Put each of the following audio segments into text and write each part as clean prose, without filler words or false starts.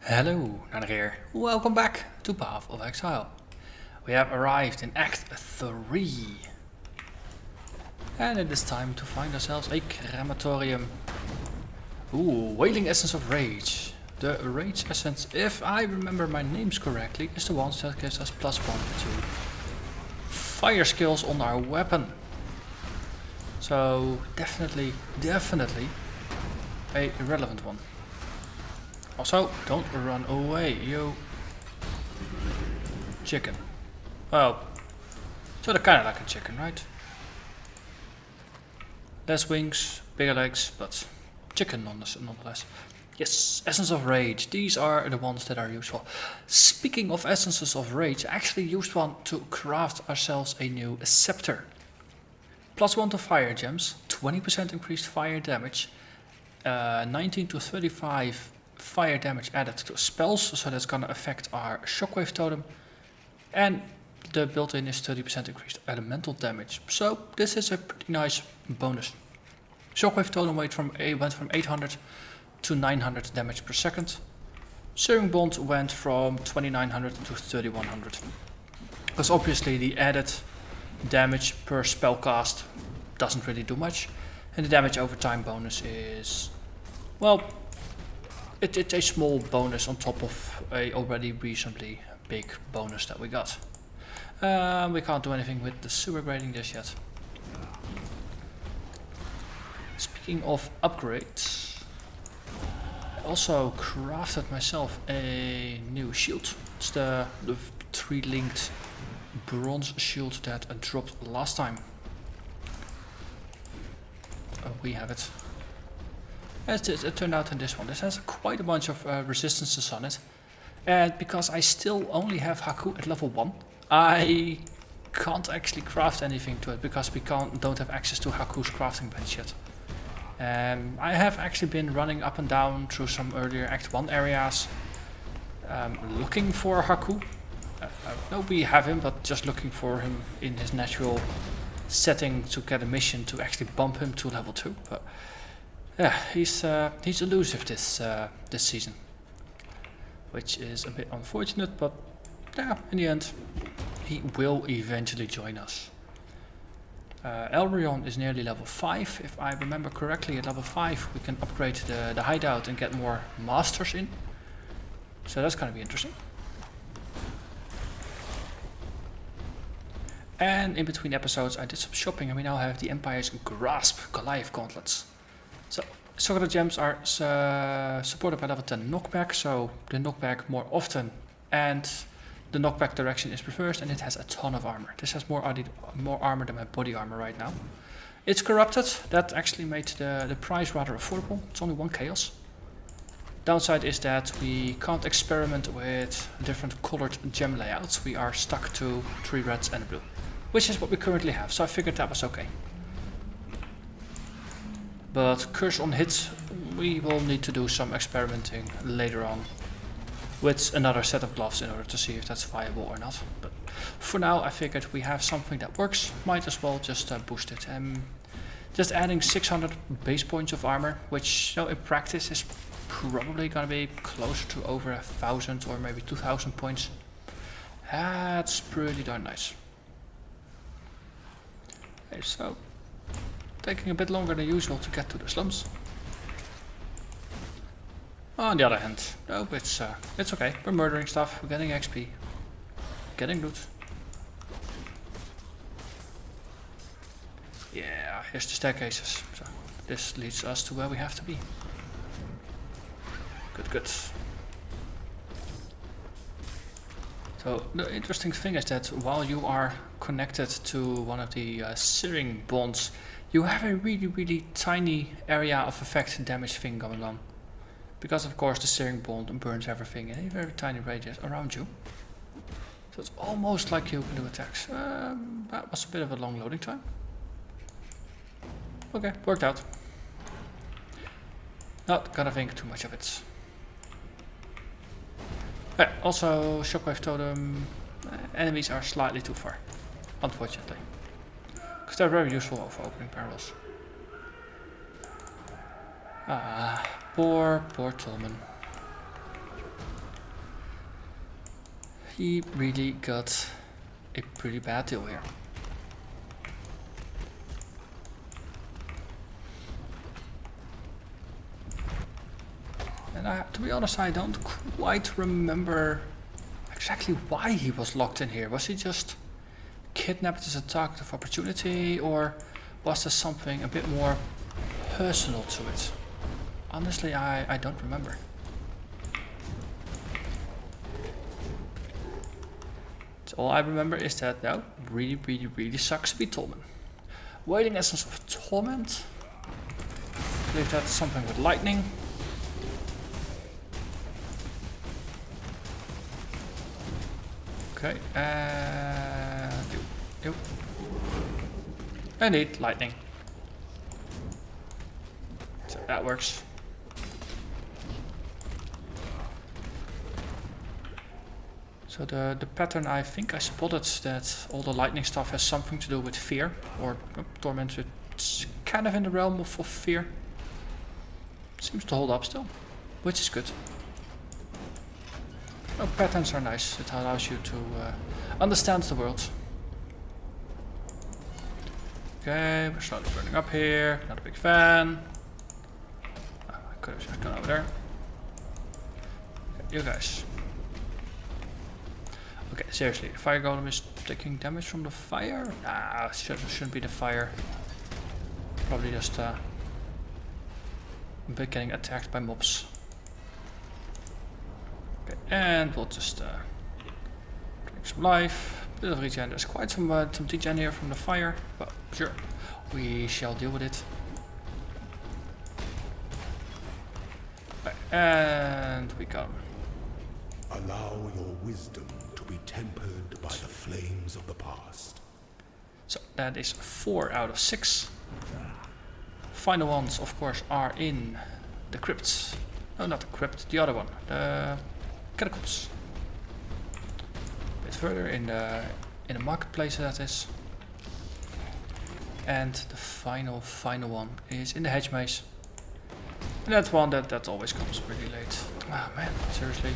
Hello, Narnach here. Welcome back to Path of Exile. We have arrived in Act 3. And it is time to find ourselves a Crematorium. Ooh, Wailing Essence of Rage. The Rage Essence, if I remember my names correctly, is the one that gives us +1 to fire skills on our weapon. So definitely a relevant one. Also, don't run away, you chicken. Well, sort of kinda like a chicken, right? Less wings, bigger legs, but chicken nonetheless. Yes, Essence of Rage. These are the ones that are useful. Speaking of Essences of Rage, I actually used one to craft ourselves a new scepter. +1 to fire gems, 20% increased fire damage, 19 to 35 fire damage added to spells, so that's gonna affect our Shockwave Totem, and the built-in is 30% increased elemental damage. So this is a pretty nice bonus. Shockwave Totem went from 800 to 900 damage per second. Searing Bond went from 2900 to 3100. Because obviously the added damage per spell cast doesn't really do much, and the damage over time bonus is, well, it's a small bonus on top of a already reasonably big bonus that we got. We can't do anything with the sewer grading just yet. Speaking of upgrades, I also crafted myself a new shield. It's the 3-linked bronze shield that dropped last time. We have it. As it turned out in this one, this has quite a bunch of resistances on it, and because I still only have Haku at level 1, I can't actually craft anything to it because we don't have access to Haku's crafting bench yet. I have actually been running up and down through some earlier Act 1 areas looking for Haku. No, we have him, but just looking for him in his natural setting to get a mission to actually bump him to level 2. But yeah, he's elusive this season, which is a bit unfortunate, but yeah, in the end, he will eventually join us. Elrion is nearly level 5, if I remember correctly. At level 5 we can upgrade the hideout and get more masters in, so that's gonna be interesting. And in between episodes I did some shopping, and we now have the Empire's Grasp Goliath gauntlets. So Soccer gems are supported by level 10 knockback, so the knockback more often and the knockback direction is reversed, and it has a ton of armor. This has more armor than my body armor right now. It's corrupted. That actually made the price rather affordable. It's only 1 chaos. Downside is that we can't experiment with different colored gem layouts. We are stuck to 3 reds and a blue, which is what we currently have, so I figured that was okay. But Curse on Hit, we will need to do some experimenting later on with another set of gloves in order to see if that's viable or not. But for now I figured we have something that works, might as well just boost it. Just adding 600 base points of armor, which in practice is probably gonna be closer to over 1000 or maybe 2000 points. That's pretty darn nice. Okay, so taking a bit longer than usual to get to the slums. On the other hand, no, it's okay. We're murdering stuff, we're getting XP, getting loot. Yeah, here's the staircases. So this leads us to where we have to be. Good. So the interesting thing is that while you are connected to one of the Searing Bonds, you have a really tiny area of effect damage thing going on. Because of course the Searing Bond burns everything in a very tiny radius around you. So it's almost like you can do attacks. That was a bit of a long loading time. Okay, worked out. Not gonna think too much of it. Also, Shockwave Totem, enemies are slightly too far, unfortunately. Because they're very useful for opening barrels. Poor Tolman. he really got a pretty bad deal here. And to be honest, I don't quite remember exactly why he was locked in here. Was he just kidnapped as a target of opportunity, or was there something a bit more personal to it? Honestly, I don't remember. So all I remember is that now really sucks to be Tolman. Wailing Essence of Torment. I believe that's something with lightning. Okay, and you. I need lightning. So that works. So the pattern, I think I spotted that all the lightning stuff has something to do with fear, or torment. It's kind of in the realm of fear. Seems to hold up still, which is good. Oh, patterns are nice. It allows you to understand the world. Okay, we're slowly burning up here. Not a big fan. Oh, I could have just gone over there. Okay, you guys. Okay, seriously, the fire golem is taking damage from the fire? Nah, shouldn't be the fire. Probably just a bit getting attacked by mobs. Okay, and we'll just drink some life. Bit of regen. There's quite some degen here from the fire, but sure, we shall deal with it. Okay, and we come. Allow your wisdom to be tempered by the flames of the past. So that is 4 out of 6. Final ones, of course, are in the crypts. No, not the crypt, the other one. The catacombs. A bit further in the marketplace, that is. And the final one is in the hedge maze. And that's one that always comes pretty late. Oh man, seriously.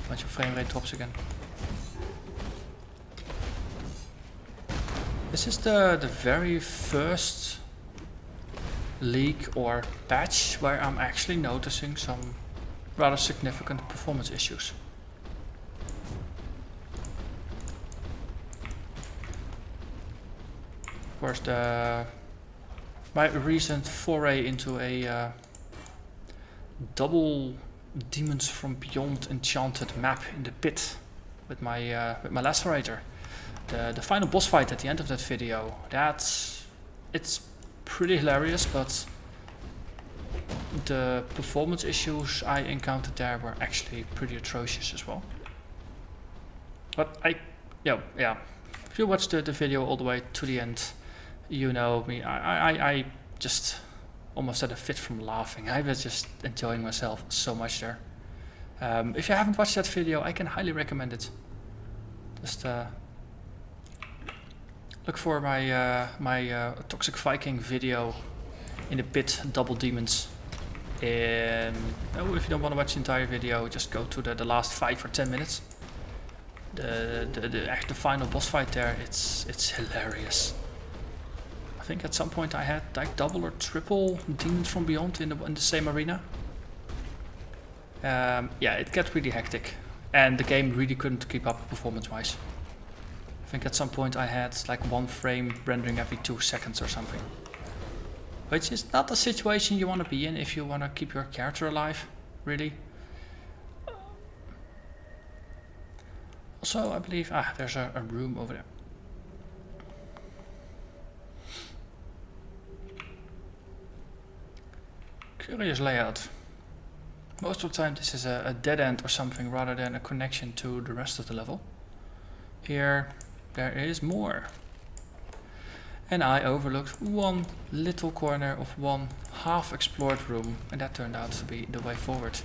Bunch of frame rate drops again. This is the very first leak or patch where I'm actually noticing some rather significant performance issues. Of course, my recent foray into a double Demons from Beyond enchanted map in the pit with my lacerator. The final boss fight at the end of that video, it's pretty hilarious, but the performance issues I encountered there were actually pretty atrocious as well. But yeah, if you watched the video all the way to the end, you know me, I just almost had a fit from laughing. I was just enjoying myself so much there. If you haven't watched that video, I can highly recommend it. Just look for my Toxic Viking video in the pit, double demons. If you don't want to watch the entire video, just go to the last 5 or 10 minutes. The final boss fight there, it's hilarious. I think at some point I had like double or triple Demons from Beyond in the same arena. Yeah, it gets really hectic, and the game really couldn't keep up performance-wise. I think at some point I had like 1 frame rendering every 2 seconds or something. Which is not a situation you want to be in if you want to keep your character alive, really. Also, I believe, there's a room over there. Curious layout. Most of the time this is a dead end or something rather than a connection to the rest of the level. Here there is more. And I overlooked one little corner of one half explored room, and that turned out to be the way forward.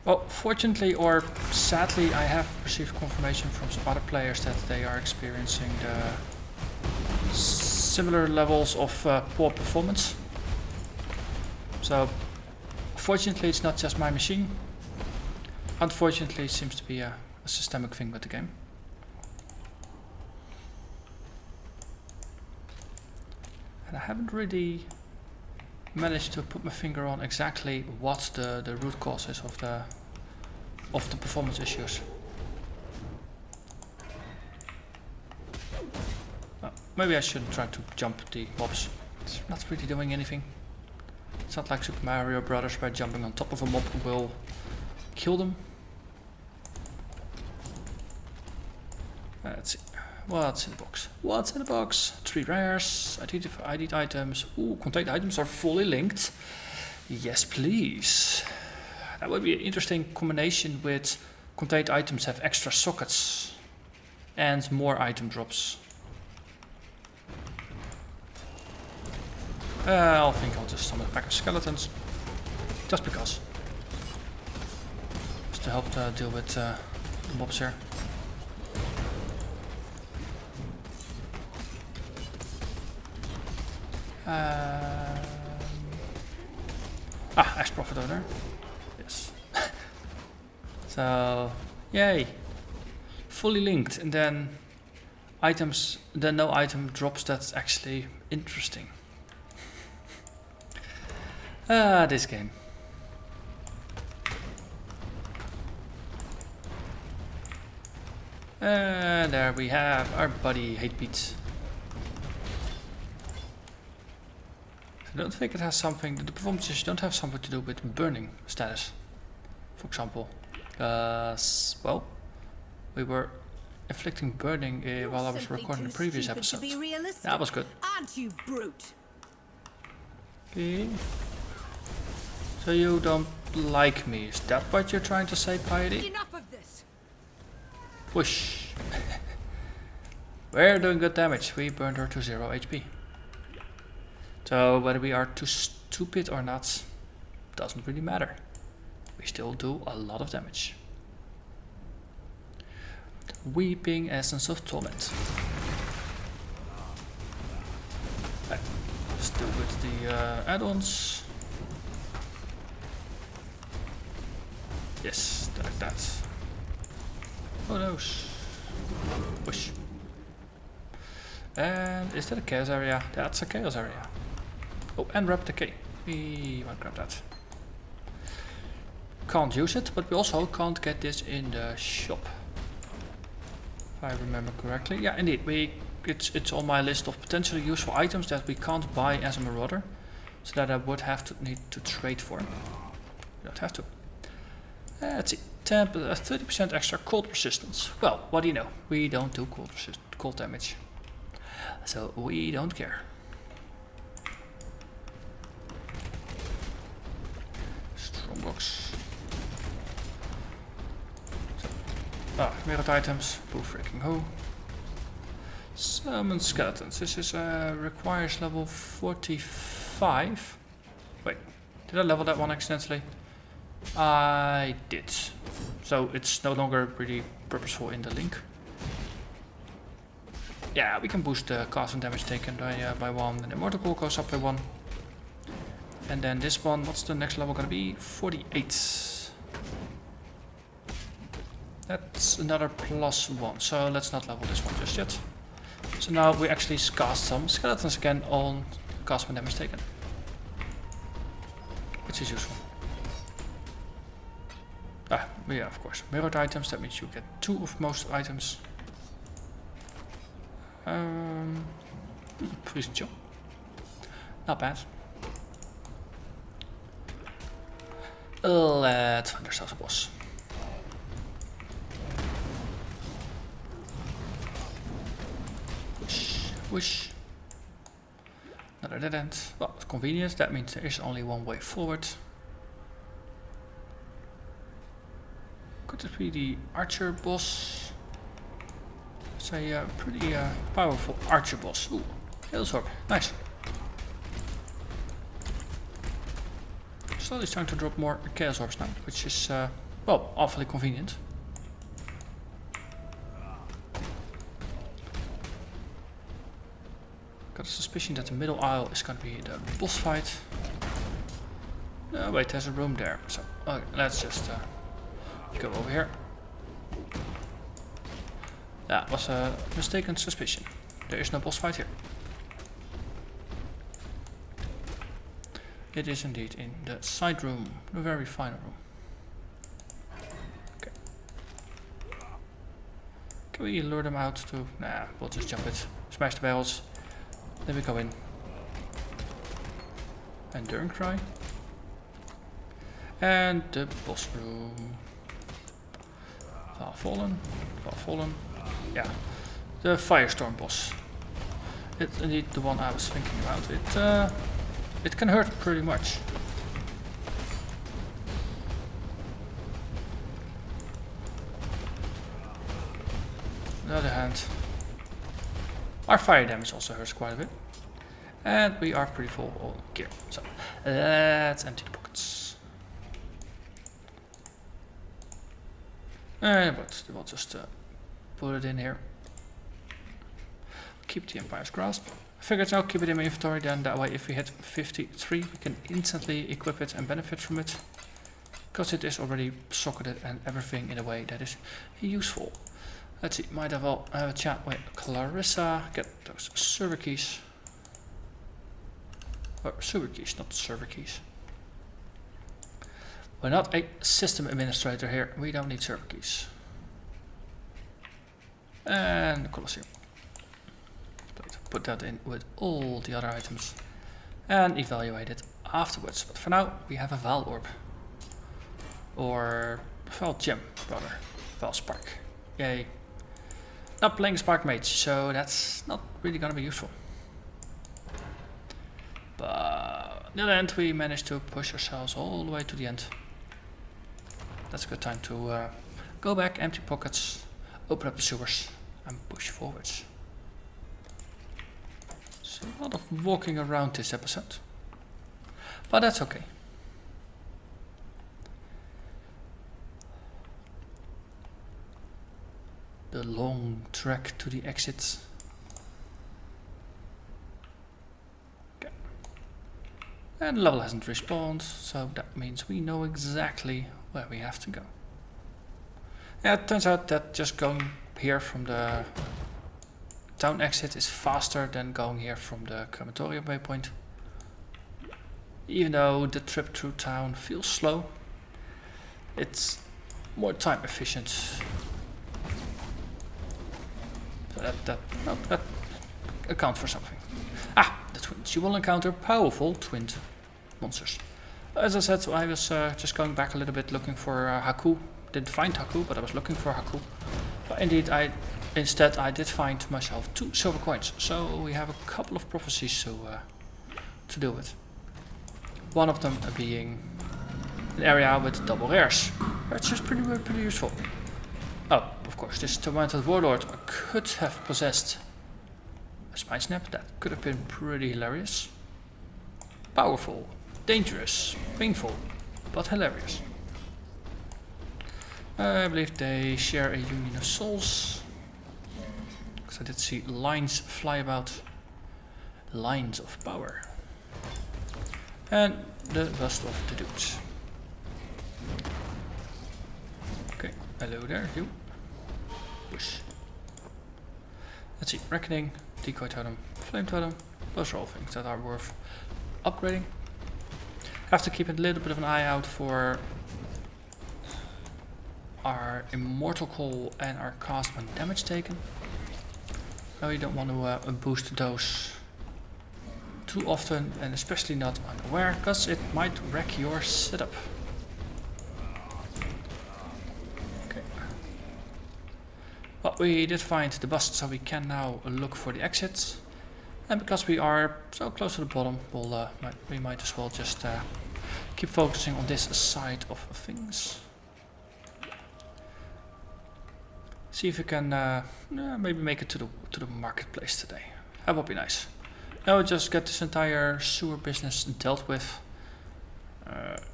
Well, fortunately or sadly, I have received confirmation from some other players that they are experiencing the similar levels of poor performance. So, fortunately it's not just my machine. Unfortunately it seems to be a systemic thing with the game. And I haven't really managed to put my finger on exactly what the root cause is of the performance issues. Maybe I shouldn't try to jump the mobs. It's not really doing anything. It's not like Super Mario Brothers where jumping on top of a mob will kill them. Let's see. What's in the box? What's in the box? 3 rares, ID items. Ooh, contained items are fully linked. Yes, please. That would be an interesting combination with contained items have extra sockets and more item drops. I think I'll just summon a pack of skeletons. Just because. Just to help deal with the mobs here. Axe Prophet owner. Yes. So, yay. Fully linked, and then items, then no item drops. That's actually interesting. This game. And there we have our buddy Hatebeat. I don't think it has something, the performances don't have something to do with burning status, for example. Well, we were inflicting burning while I was recording the previous episode. That was good. Aren't you, brute? Okay. So you don't like me, is that what you're trying to say, Piety? Enough of this. Whoosh. We're doing good damage, we burned her to 0 HP. So whether we are too stupid or not, doesn't really matter. We still do a lot of damage. Weeping Essence of Torment. Still with the add-ons. Yes, like that. Oh no. Push. And is that a chaos area? That's a chaos area. Oh, and Rapid Decay. We might grab that. Can't use it, but we also can't get this in the shop. If I remember correctly. Yeah, indeed. It's on my list of potentially useful items that we can't buy as a Marauder. So that I would have to need to trade for. We don't have to. Let's see. 30% extra cold resistance. Well, what do you know? We don't do cold damage. So we don't care. Strongbox. So, merit items. Boo freaking ho. Summon skeletons. This is requires level 45. Wait, did I level that one accidentally? I did. So it's no longer really purposeful in the link. Yeah, we can boost the cast and damage taken by 1, and the Immortal Core goes up by 1. And then this one, what's the next level gonna be? 48. That's another +1, so let's not level this one just yet. So now we actually cast some skeletons again on cast and damage taken. Which is useful. Yeah, of course. Mirrored items, that means you get 2 of most items. Freezing chill. Not bad. Let's find ourselves a boss. Whoosh, whoosh. Another dead end. Well, it's convenient. That means there is only one way forward. Could it be the archer boss? It's a pretty powerful archer boss. Ooh, Chaos Orb. Nice. Slowly starting to drop more Chaos Orbs now, which is, well, awfully convenient. Got a suspicion that the middle aisle is going to be the boss fight. Wait, there's a room there. So okay, let's just go over here. That was a mistaken suspicion. There is no boss fight here. It is indeed in the side room, the very final room. Okay. Can we lure them out to... Nah, we'll just jump it. Smash the barrels. Then we go in. And Durn Cry. And the boss room. Val Fallen. Yeah. The Firestorm boss. It's indeed the one I was thinking about. It can hurt pretty much. On the other hand, our fire damage also hurts quite a bit. And we are pretty full on gear. So let's empty the pockets. But we'll just put it in here. Keep the Empire's Grasp. I figured I'll keep it in my inventory, then that way if we hit 53 we can instantly equip it and benefit from it. Because it is already socketed and everything in a way that is useful. Let's see, might as well have a chat with Clarissa, get those server keys. Or server keys, not server keys. We're not a system administrator here, we don't need server keys. And the Colosseum. Put that in with all the other items and evaluate it afterwards. But for now, we have a Val Orb. Or Val Gem, rather. Val Spark. Yay. Not playing Spark Mage, so that's not really gonna be useful. But in the end, we managed to push ourselves all the way to the end. That's a good time to go back, empty pockets, open up the sewers, and push forwards. So a lot of walking around this episode, but that's okay. The long trek to the exits. Okay. And the level hasn't respawned, so that means we know exactly where we have to go. Yeah, it turns out that just going here from the town exit is faster than going here from the Crematorium waypoint. Even though the trip through town feels slow, it's more time efficient. So that accounts for something. Ah, the twins. You will encounter powerful twinned monsters. As I said, I was just going back a little bit looking for Haku. Didn't find Haku, but I was looking for Haku. But indeed, instead I did find myself 2 silver coins. So we have a couple of prophecies to deal with. One of them being an area with double rares. That's just pretty useful. Oh, of course, this tormented warlord could have possessed a spine snap. That could have been pretty hilarious. Powerful, dangerous, painful, but hilarious. I believe they share a union of souls. Because I did see lines fly about. Lines of power. And the bust of the dudes. Okay, hello there, you. Push. Let's see, Reckoning, Decoy Totem, Flame Totem. Those are all things that are worth upgrading. Have to keep a little bit of an eye out for our Immortal Call and our cast when damage taken. Now you don't want to boost those too often, and especially not unaware, because it might wreck your setup. Okay. But we did find the bust, so we can now look for the exits. And because we are so close to the bottom, we might as well just keep focusing on this side of things. See if we can maybe make it to the marketplace today. That would be nice. Now we just get this entire sewer business dealt with.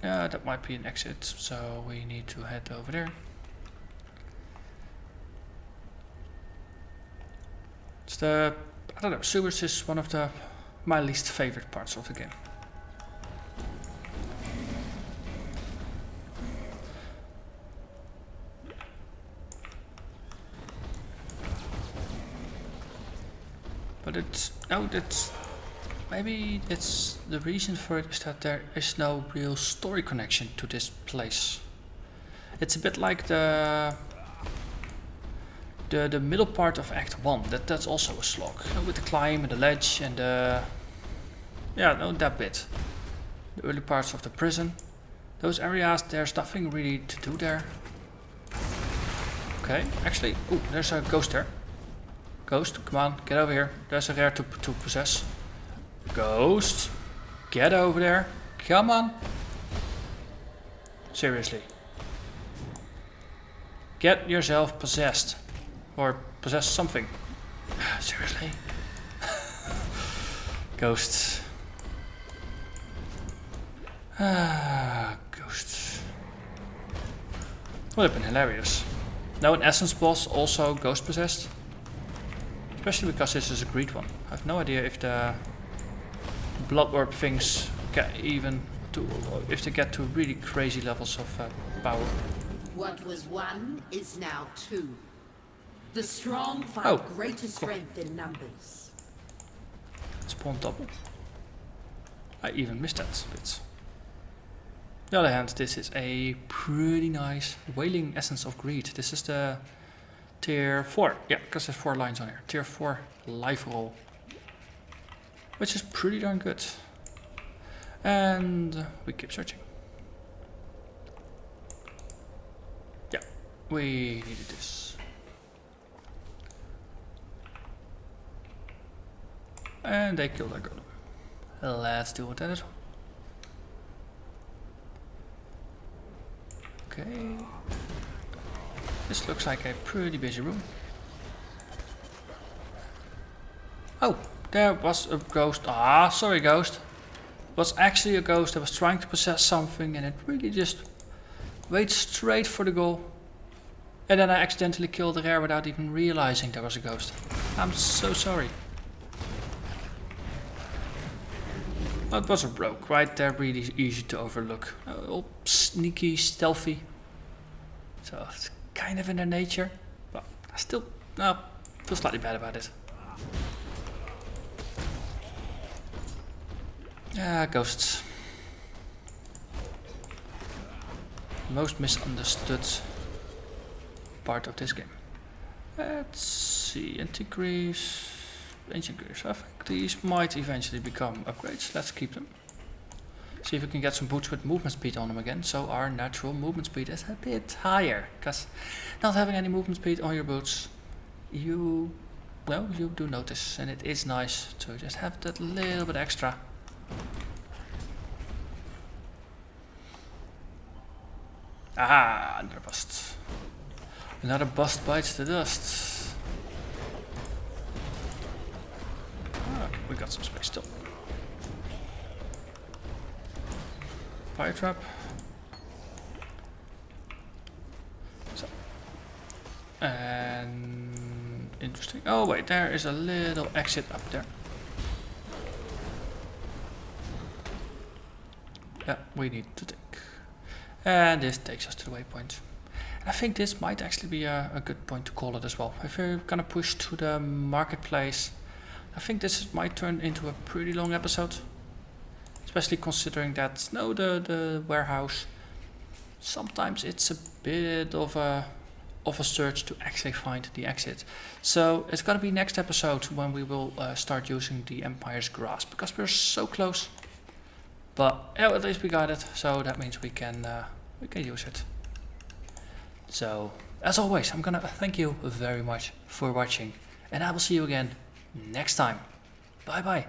Yeah, that might be an exit, so we need to head over there. It's I don't know, sewers is one of my least favorite parts of the game. But it's no, that's maybe it's the reason for it is that there is no real story connection to this place. It's a bit like the middle part of Act 1. That's also a slog, with the climb and the ledge and yeah, no, that bit. The early parts of the prison. Those areas, there's nothing really to do there. Okay, actually, oh, there's a ghost there. Ghost, come on, get over here. There's a rare to possess. Ghost, get over there. Come on. Seriously. Get yourself possessed. Or possess something. Seriously. Ghosts. Ghosts. Would have been hilarious. Now an essence boss also ghost possessed. Especially because this is a greed one. I have no idea if the blood orb things get even to, if they get to really crazy levels of power. What was one is now two. The strong find greater strength in numbers. Spawn double. I even missed that bit. On the other hand, this is a pretty nice Wailing Essence of Greed. This is the tier 4. Yeah, because there's 4 lines on here. Tier 4 life roll. Which is pretty darn good. And we keep searching. Yeah, we needed this. And they killed our golem. Let's deal with that as well. Okay. This looks like a pretty busy room. Oh, there was a ghost. Ah, sorry ghost. It was actually a ghost that was trying to possess something and it really just went straight for the goal. And then I accidentally killed the rare without even realizing there was a ghost. I'm so sorry. It was a rogue, right? They're really easy to overlook. All sneaky, stealthy. So it's kind of in their nature. But I still feel slightly bad about it. Ghosts. Most misunderstood part of this game. Let's see, Antiquaries. Ancient Gears. I think these might eventually become upgrades. Let's keep them. See if we can get some boots with movement speed on them again, so our natural movement speed is a bit higher. Because not having any movement speed on your boots, you do notice, and it is nice to just have that little bit extra. Aha, another bust. Another bust bites the dust. Okay, we got some space still. Fire trap. So. And interesting. Oh wait, there is a little exit up there. Yeah, we need to think. And this takes us to the waypoint. I think this might actually be a good point to call it as well. If we're gonna push to the marketplace, I think this might turn into a pretty long episode. Especially considering that the warehouse, sometimes it's a bit of a search to actually find the exit. So it's gonna be next episode when we will start using the Empire's Grasp, because we're so close. But yeah, at least we got it, so that means we can use it. So as always, I'm gonna thank you very much for watching, and I will see you again next time. Bye bye.